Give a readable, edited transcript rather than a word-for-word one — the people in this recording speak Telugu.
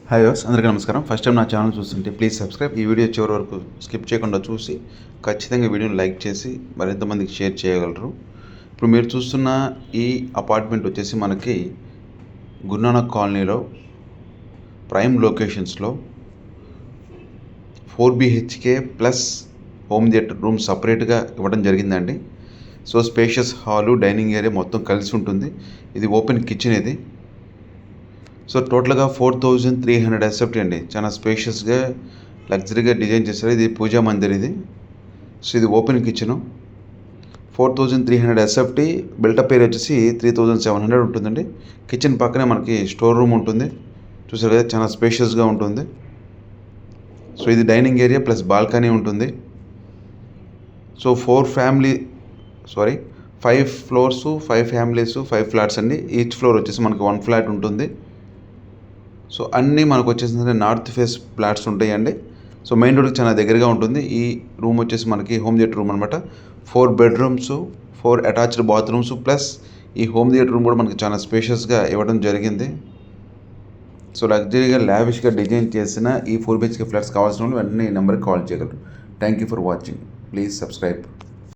హాయ్ వ్యూవర్స్, అందరికీ నమస్కారం. ఫస్ట్ టైం నా ఛానల్ చూస్తుంటే ప్లీజ్ సబ్స్క్రైబ్. ఈ వీడియో చివరి వరకు స్కిప్ చేయకుండా చూసి ఖచ్చితంగా వీడియోని లైక్ చేసి మరింత మందికి షేర్ చేయగలరు. ఇప్పుడు మీరు చూస్తున్న ఈ అపార్ట్మెంట్ వచ్చేసి మనకి గురునానక్ కాలనీలో ప్రైమ్ లొకేషన్స్లో 4 BHK plus home theater room సపరేట్గా ఇవ్వడం జరిగిందండి. So spacious hall, dining area మొత్తం కలిసి ఉంటుంది. ఇది ఓపెన్ కిచెన్. ఇది సో టోటల్గా 4300 SFT అండి. చాలా స్పేషియస్గా లగ్జరీగా డిజైన్ చేశారు. ఇది పూజా మందిర్. ఇది సో ఇది open kitchen. 4300 SFT. Built-up area వచ్చేసి 3700 ఉంటుందండి. కిచెన్ పక్కనే మనకి స్టోర్ రూమ్ ఉంటుంది. చూసారు కదా, చాలా స్పేషియస్గా ఉంటుంది. సో ఇది డైనింగ్ ఏరియా ప్లస్ బాల్కనీ ఉంటుంది. సో 5 ఫ్లోర్స్, 5 ఫ్యామిలీస్, 5 ఫ్లాట్స్ అండి. ఈచ్ ఫ్లోర్ వచ్చేసి మనకి 1 ఫ్లాట్ ఉంటుంది. సో అన్నీ మనకు వచ్చేసి నార్త్ ఫేస్ ఫ్లాట్స్ ఉంటాయండి. సో మెయిన్ రోడ్కి చాలా దగ్గరగా ఉంటుంది. ఈ రూమ్ వచ్చేసి మనకి హోమ్ థియేటర్ రూమ్ అనమాట. 4 బెడ్రూమ్స్, 4 అటాచ్డ్ బాత్రూమ్స్ ప్లస్ ఈ హోమ్ థియేటర్ రూమ్ కూడా మనకి చాలా స్పేషియస్గా ఇవ్వడం జరిగింది. సో లగ్జరీగా లావిష్గా డిజైన్ చేసిన ఈ 4 BHK ఫ్లాట్స్ కావాల్సిన వాళ్ళు వెంటనే ఈ నెంబర్కి కాల్ చేయగలరు. Thank you for watching. Please subscribe.